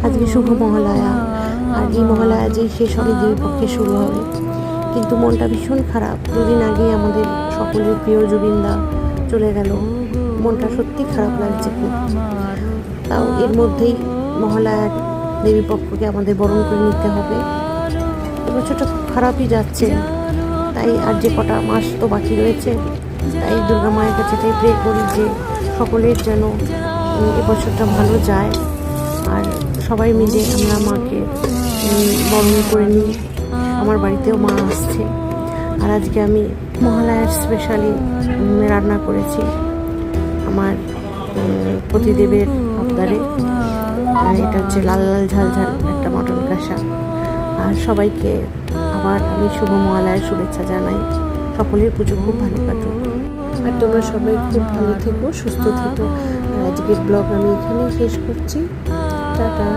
আজকে শুভ মহালয়া, আর এই মহালয়া যে শেষ হবে দেবীপক্ষে শুরু হবে, কিন্তু মনটা ভীষণ খারাপ। দুদিন আগেই আমাদের সকলের প্রিয় জুবিনদা চলে গেল, মনটা সত্যি খারাপ লাগছে খুব। তাও এর মধ্যেই মহালয়ার দেবীপক্ষকে আমাদের বরণ করে নিতে হবে। এবছরটা খুব খারাপই যাচ্ছে, তাই আর যে কটা মাস তো বাকি রয়েছে, তাই দুর্গা মায়ের কাছে তাই প্রে করি যে সকলের যেন এবছরটা ভালো যায়, আর সবাই মিলে আমরা মাকে বরণ করে নিই। আমার বাড়িতেও মা আসছে, আর আজকে আমি মহালয়ার স্পেশালি রান্না করেছি আমার পতিদেবের আবদারে। এটা হচ্ছে লাল লাল ঝাল ঝাল একটা মটন কষা। আর সবাইকে আবার আমি শুভ মহালয়ার শুভেচ্ছা জানাই। সকলের পুজো খুব ভালো কাটুক, আর তোমরা সবাই খুব ভালো থেকো, সুস্থ থেকো। আর আজকের ব্লগ আমি এখানেই শেষ করছি। টাটা।